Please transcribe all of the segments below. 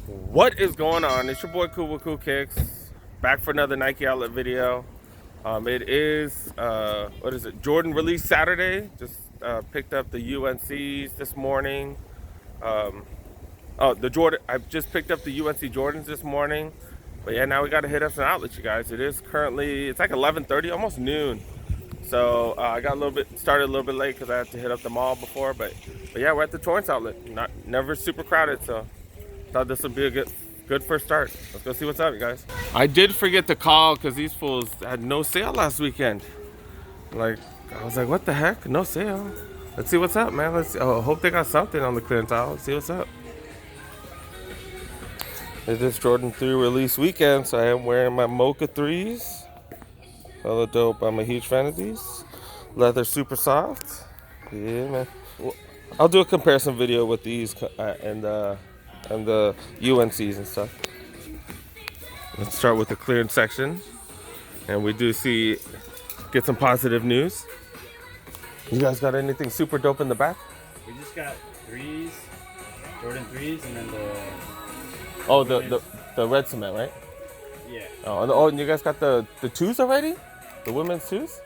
What is going on? It's your boy Cool with Cool Kicks, back for another Nike outlet video. It is what is it? Jordan release Saturday. Just picked up the UNCs this morning. Um, oh, the Jordan. I just picked up the UNC Jordans this morning. But yeah, now we got to hit up some outlets, you guys. It is currently it's like 11:30, almost noon. So I got started a little bit late because I had to hit up the mall before. But yeah, we're at the Torrance outlet. Never super crowded, so. Thought this would be a good first start. Let's go see what's up, you guys. I did forget to call because these fools had no sale last weekend. Like, I was like, what the heck? No sale. Let's see what's up, man. Hope they got something on the clearance aisle. Let's see what's up. It is Jordan 3 release weekend, so I am wearing my Mocha 3s. Hella dope. I'm a huge fan of these. Leather super soft. Yeah, man. Well, I'll do a comparison video with these and the UNCs and stuff. Let's start with the clearance section, and we do get some positive news. You guys got anything super dope in the back? We just got threes, Jordan threes, and then the red cement, right? Yeah. And you guys got the twos already? The women's twos?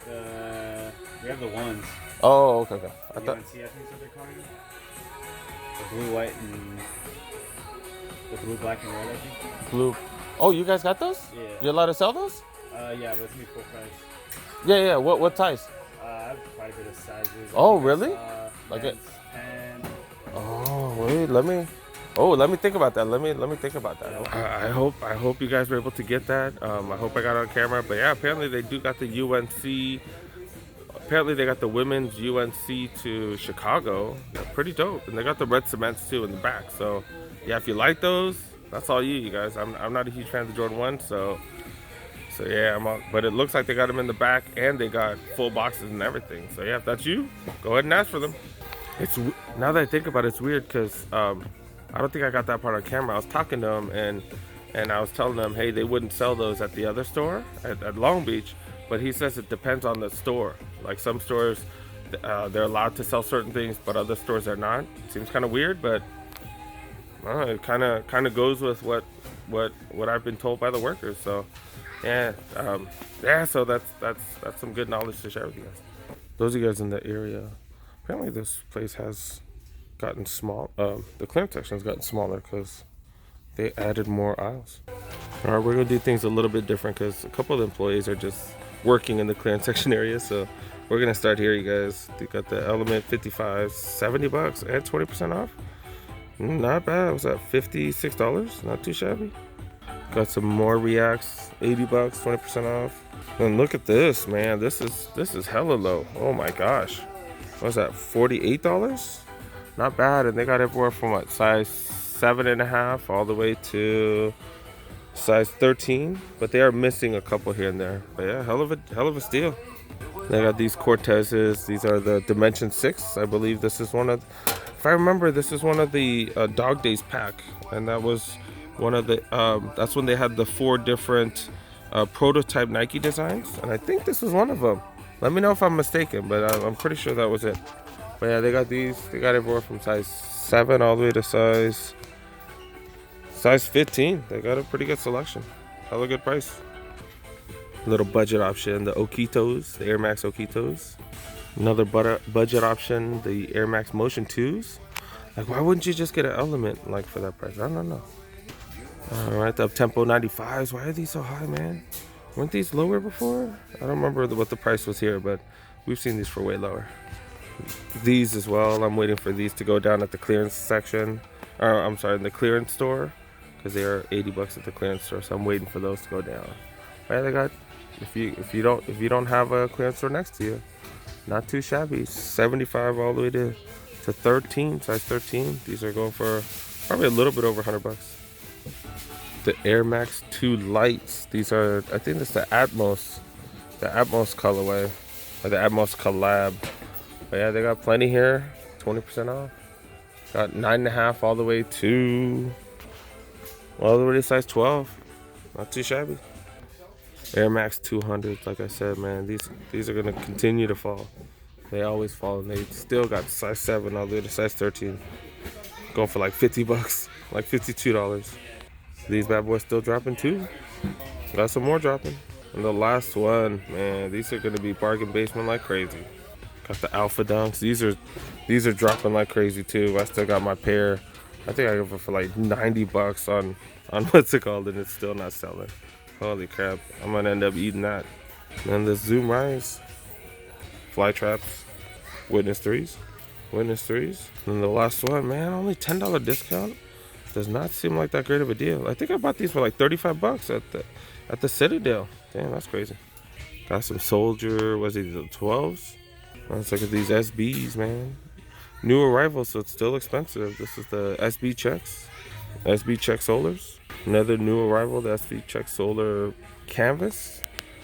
We have the ones. Oh, okay. I thought. I think that's what they're calling them. The blue, white, and the blue, black, and red. I think. Blue. Oh, you guys got those? Yeah. You're allowed to sell those? Yeah, but it's gonna be full price. Yeah. What size? I have quite a bit of sizes. Oh, really? Like it? 10. Oh, wait. Let me think about that. Let me think about that. Yeah. I hope you guys were able to get that. I hope I got it on camera. But yeah, apparently they do got the UNC. Apparently they got the women's UNC to Chicago. They're pretty dope, and they got the red cements too in the back. So yeah, if you like those, that's all you guys. I'm not a huge fan of the Jordan 1, so yeah, but it looks like they got them in the back, and they got full boxes and everything. So yeah, if that's you, go ahead and ask for them. Now that I think about it, it's weird because I don't think I got that part on camera. I was talking to them and I was telling them, hey, they wouldn't sell those at the other store at Long Beach, but he says it depends on the store. Like some stores, they're allowed to sell certain things, but other stores are not. Seems kind of weird, but I don't know, it kind of goes with what I've been told by the workers. So yeah, So that's some good knowledge to share with you guys. Those of you guys in the area, apparently this place has gotten small. The clearance section has gotten smaller because they added more aisles. All right, we're gonna do things a little bit different because a couple of the employees are just working in the clearance section area. So we're gonna start here, you guys. They got the Element 55, $70 and 20% off. Not bad. It was at $56. Not too shabby. Got some more Reacts, $80, 20% off. And look at this, man. This is hella low. Oh my gosh. What's that? $48? Not bad. And they got everywhere from what, size 7.5 all the way to size 13. But they are missing a couple here and there. But yeah, hell of a steal. They got these Cortezes. These are the Dimension 6. I believe this is one of, if I remember, this is one of the Dog Days pack, and that was one of the. That's when they had the 4 different prototype Nike designs, and I think this was one of them. Let me know if I'm mistaken, but I'm pretty sure that was it. But yeah, they got these. They got everywhere from size 7 all the way to size 15. They got a pretty good selection. Hella good price. Little budget option, the Okitos, the Air Max Okitos. Another budget option, the Air Max Motion 2s. Like, why wouldn't you just get an Element like for that price? I don't know. All right, the Tempo 95s. Why are these so high, man? Weren't these lower before? I don't remember what the price was here, but we've seen these for way lower. These as well. I'm waiting for these to go down at the clearance section. I'm sorry, in the clearance store, because they are $80 at the clearance store. So I'm waiting for those to go down. Right, they got. If you don't have a clearance store next to you, not too shabby. 75 all the way to 13, size 13. These are going for probably a little bit over $100. The Air Max 2 Lights. These are, I think it's the Atmos colorway, or the Atmos collab. But yeah, they got plenty here. 20% off. Got 9.5 all the way to size 12. Not too shabby. Air Max 200s, like I said, man, these are gonna continue to fall. They always fall, and they still got size 7 all the way to size 13. Going for like $50. like $52. These bad boys still dropping too. Got some more dropping. And the last one, man, these are gonna be bargain basement like crazy. Got the Alpha Dunks. These are dropping like crazy too. I still got my pair. I think I got it for like $90 on what's it called, and it's still not selling. Holy crap! I'm gonna end up eating that. And then the Zoom Rise, Fly Traps, Witness 3s. And then the last one, man, only $10 discount. Does not seem like that great of a deal. I think I bought these for like $35 at the Citadel. Damn, that's crazy. Got some Soldier. Was it the 12s? Let's look at these SBs, man. New arrival, so it's still expensive. This is the SB Checks. SB Check Solars. Another new arrival, the SB Check Solar Canvas.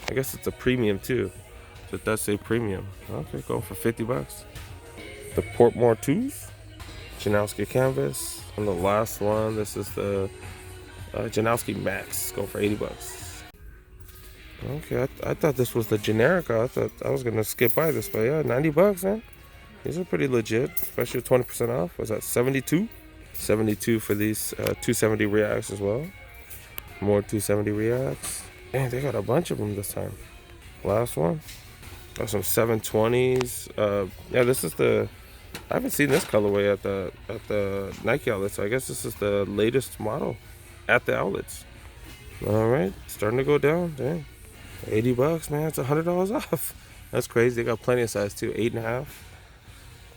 I guess it's a premium too. So it does say premium. Okay, going for $50. The Portmore 2s. Janowski Canvas. And the last one, this is the Janowski Max. Going for $80. Okay, I thought this was the generic. I thought I was gonna skip by this, but yeah, $90, man. These are pretty legit, especially 20% off. Was that 72? 72 for these 270 Reacts as well. More 270 Reacts. Man, they got a bunch of them this time. Last one. Got some 720s. Yeah, this is the. I haven't seen this colorway at the Nike outlets. So I guess this is the latest model at the outlets. All right, starting to go down. Dang. $80, man. It's $100 off. That's crazy. They got plenty of size too. 8.5.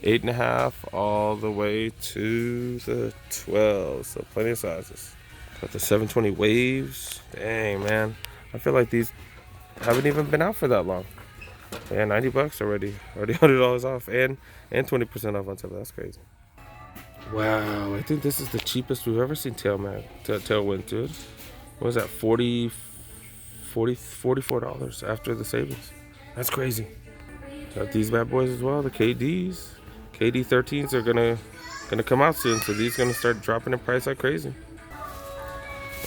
8.5 all the way to the 12. So plenty of sizes. Got the 720 Waves. Dang, man. I feel like these haven't even been out for that long. Yeah, $90 already. Already $100 off and 20% off on top of that. That's crazy. Wow, I think this is the cheapest we've ever seen Tailwind, dude. What was that? $44 after the savings. That's crazy. Got these bad boys as well, the KDs. KD 13s are gonna come out soon, so these gonna start dropping in price like crazy.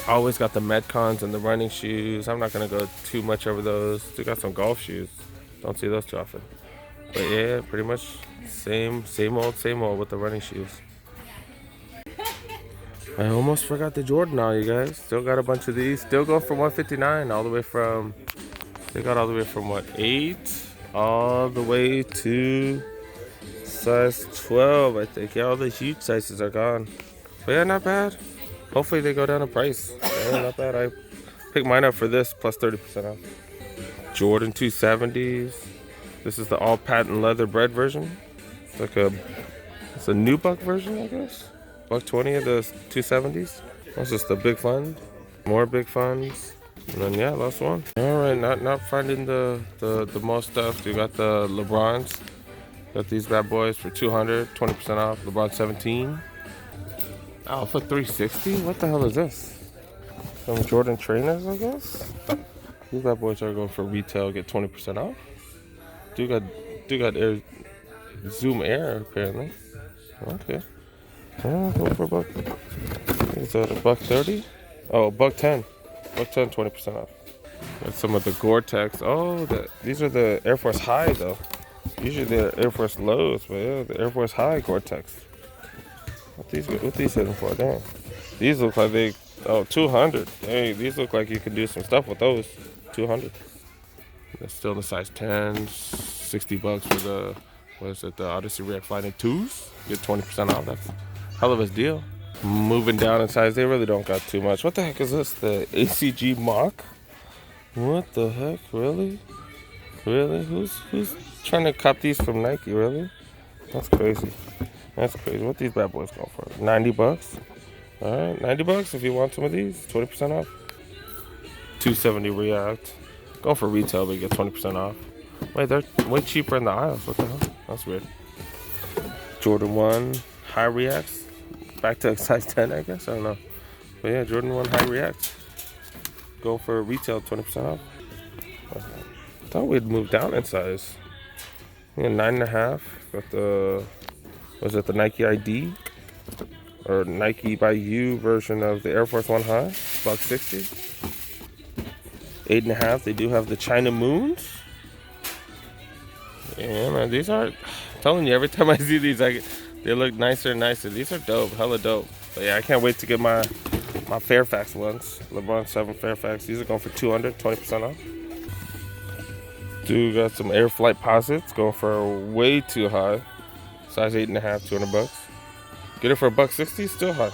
Always got the Metcons and the running shoes. I'm not gonna go too much over those. They got some golf shoes. Don't see those too often. But yeah, pretty much same old with the running shoes. I almost forgot the Jordan now, you guys. Still got a bunch of these. Still going for $159 all the way from. They got all the way from what, 8 all the way to size 12, I think. Yeah, all the huge sizes are gone. But yeah, not bad. Hopefully they go down in price. Yeah, not bad. I picked mine up for this plus 30% off. Jordan 270s. This is the all patent leather bread version. It's a new buck version, I guess. $120 of the 270s. That's just the big fund. More big funds. And then yeah, last one. Alright, not finding the most stuff. You got the LeBrons. Got these bad boys for $200, 20% off. LeBron 17. Alpha 360? What the hell is this? Some Jordan trainers, I guess? These bad boys are going for retail, get 20% off. Do got Air Zoom Air apparently. Okay. Go for a buck. Is that a $130? Oh, $110. $110, 20% off. Got some of the Gore-Tex. Oh, these are the Air Force High though. Usually they're Air Force Lows, but yeah, the Air Force High Gore-Tex. What these hitting for? Damn. These look like they. Oh, 200. Hey, these look like you could do some stuff with those. 200. They're still the size 10s. $60 for the. What is it? The Odyssey React Flying 2s. Get 20% off. That's a hell of a deal. Moving down in size, they really don't got too much. What the heck is this? The ACG Mach? What the heck? Really? Really? Who's trying to cop these from Nike? Really? That's crazy. That's crazy. What these bad boys going for? $90. All right, $90 if you want some of these. 20% off. 270 React. Going for retail, but you get 20% off. Wait, they're way cheaper in the aisles. What the hell? That's weird. Jordan 1 High Reacts. Back to size 10, I guess. I don't know. But yeah, Jordan 1 High React. Go for retail, 20% off. I thought we'd move down in size. Yeah, 9.5. Got the. Was it the Nike ID? Or Nike by You version of the Air Force 1 High. $160. 8.5. They do have the China Moons. Yeah, man. These are. I'm telling you, every time I see these, They look nicer and nicer. These are dope, hella dope. But yeah, I can't wait to get my Fairfax ones. LeBron 7 Fairfax. These are going for 200, 20% off. Dude, got some Air Flight Posits going for way too high. Size 8.5, 200 bucks. Get it for $160, still high.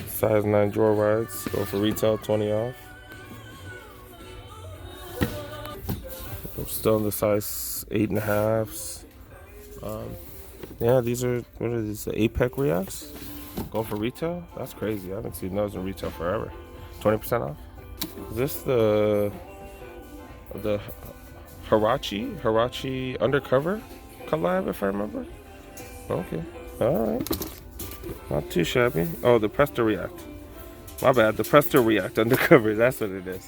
Size 9 drawer rides, going for retail 20 off. I'm still in the size 8.5s. Yeah, these are, what are these, the APEC Reacts? Going for retail? That's crazy. I haven't seen those in retail forever. 20% off. Is this the Hirachi Undercover collab, if I remember? Okay. Alright. Not too shabby. Oh, the Presto React. My bad. The Presto React Undercover. That's what it is.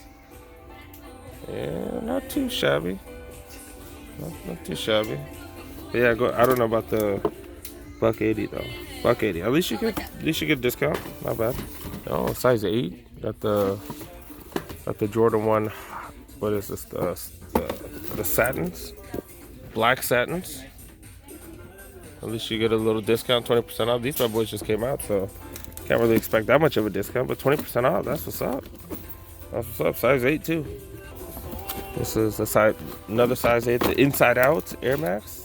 Yeah, not too shabby. Not too shabby. But yeah, I don't know about the $180 though. $180. At least you get a discount. Not bad. Oh, size 8. Got the Jordan 1. What is this? The satins, black satins. At least you get a little discount, 20% off. These bad boys just came out, so can't really expect that much of a discount. But 20% off. That's what's up. That's what's up. Size 8 too. This is another size 8. The Inside Out Air Max.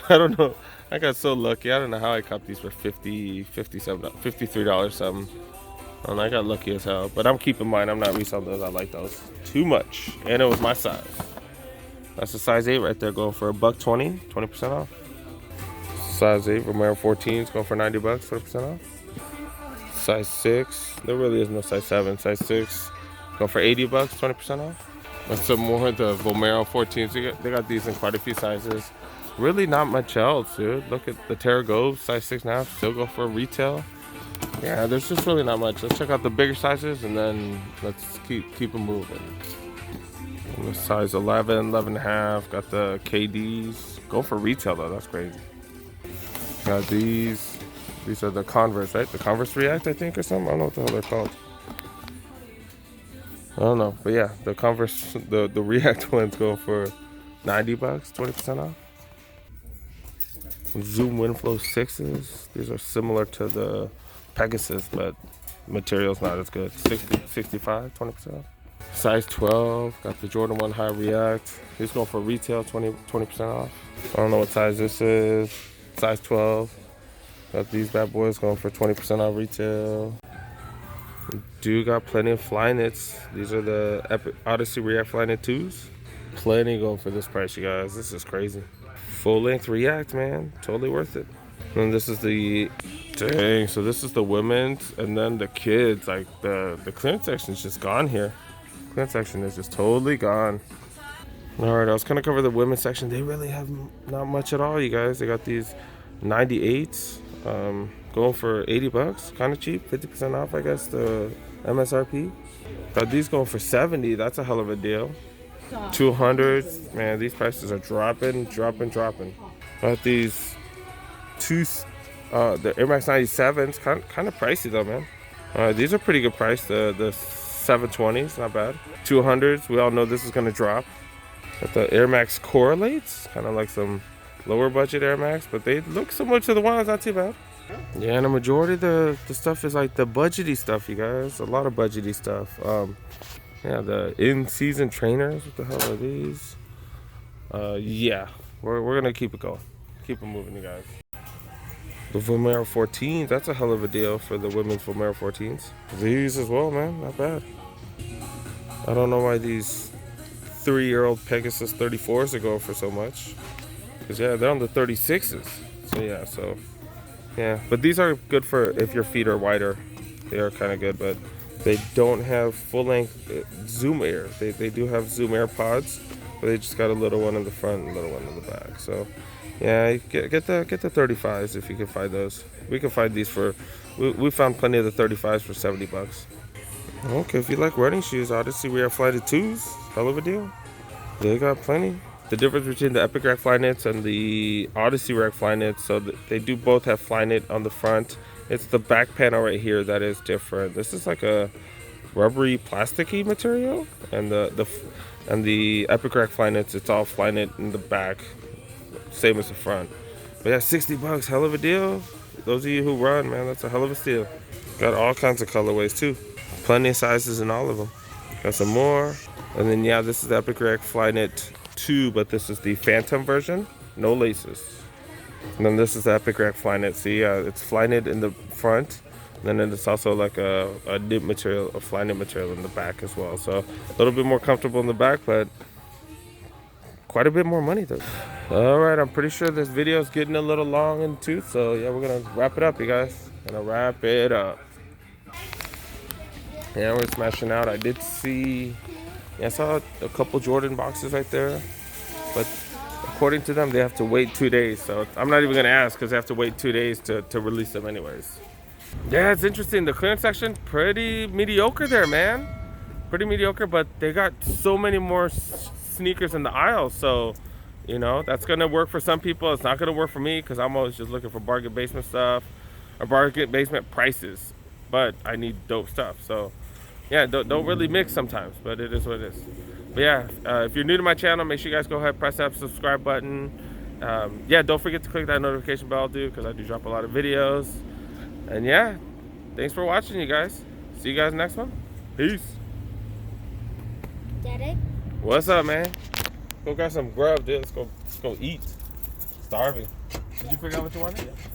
I don't know. I got so lucky. I don't know how I copped these for $53 something. And I got lucky as hell. But I'm keeping mine. I'm not reselling those. I like those too much. And it was my size. That's the size 8 right there, going for $120, 20% off. Size 8 Romero 14s going for $90, 20% off. Size 6. There really is no size 7. Size 6 going for $80, 20% off. And some more of the Romero 14s. They got these in quite a few sizes. Really not much else, dude. Look at the Terra Gove, size 6.5, still go for retail. Yeah, there's just really not much. Let's check out the bigger sizes and then let's keep them moving. And the size 11, 11.5, got the KDs. Go for retail though, that's crazy. Got these. These are the Converse, right? The Converse React, I think, or something. I don't know what the hell they're called. I don't know, but yeah, the Converse, the React ones go for $90, 20% off. Zoom Windflow 6s. These are similar to the Pegasus, but material's not as good. 65, 20% off. Size 12, got the Jordan 1 High React. These go for retail, 20% off. I don't know what size this is. Size 12. Got these bad boys going for 20% off retail. Do got plenty of Flyknits. These are the Epic Odyssey React Flyknit 2s. Plenty going for this price, you guys. This is crazy. Full length React, man. Totally worth it. And this is the, dang, so this is the women's and then the kids. Like the clearance section is just gone here. Clearance section is just totally gone. All right, I was gonna cover the women's section. They really have not much at all, you guys. They got these 98s, going for $80, kind of cheap, 50% off, I guess, the MSRP. Got these going for $70. That's a hell of a deal. 200, man, these prices are dropping. Got these the Air Max 97s, kind of pricey though, man. These are pretty good price. The 720s, not bad. 200s, we all know this is gonna drop. Got the Air Max Correlates, kind of like some lower budget Air Max, but they look similar to the ones, not too bad. Yeah, and the majority of the stuff is like the budgety stuff, you guys. A lot of budgety stuff. Yeah, the in-season trainers. What the hell are these? Yeah, we're gonna keep it going. Keep it moving, you guys. The Vomero 14s, that's a hell of a deal for the women's Vomero 14s. These as well, man, not bad. I don't know why these 3-year-old Pegasus 34s are going for so much. Because, yeah, they're on the 36s. So, yeah. But these are good for if your feet are wider. They are kind of good, but they don't have full-length Zoom Air. They do have Zoom Air pods, but they just got a little one in the front and a little one in the back. So, yeah, get the 35s if you can find those. We can find these for, we found plenty of the 35s for $70. Okay, if you like running shoes, Odyssey React Flyknit 2s, hell of a deal. They got plenty. The difference between the Epic React Flyknits and the Odyssey React Flyknits, so they do both have Flyknit on the front. It's the back panel right here that is different. This is like a rubbery, plasticky material, and the Epic React Flyknits, it's all Flyknit in the back, same as the front. But yeah, 60 bucks, hell of a deal. Those of you who run, man, that's a hell of a steal. Got all kinds of colorways too. Plenty of sizes in all of them. Got some more. And then yeah, this is the Epic React Flyknit 2, but this is the Phantom version. No laces. And then this is the Epic React Flyknit. See, it's Flyknit in the front. And then it's also like a knit material, a Flyknit material in the back as well. So a little bit more comfortable in the back, but quite a bit more money though. All right, I'm pretty sure this video is getting a little long in the tooth. So yeah, we're gonna wrap it up, you guys. Gonna wrap it up. Yeah, we're smashing out. I did see, yeah, I saw a couple Jordan boxes right there, but according to them, they have to wait 2 days. So I'm not even gonna ask because they have to wait 2 days to release them anyways. Yeah, it's interesting. The clearance section, pretty mediocre there, man. Pretty mediocre, but they got so many more sneakers in the aisle. So, you know, that's gonna work for some people. It's not gonna work for me because I'm always just looking for bargain basement stuff or bargain basement prices. But I need dope stuff. So, yeah, don't really mix sometimes, but it is what it is. But yeah, if you're new to my channel, make sure you guys go ahead, press that subscribe button. Yeah, don't forget to click that notification bell, dude, because I do drop a lot of videos. And yeah, thanks for watching, you guys. See you guys next one. Peace. Daddy? What's up, man? Go grab some grub, dude. Let's go eat. Starving. Did you figure out what you wanted?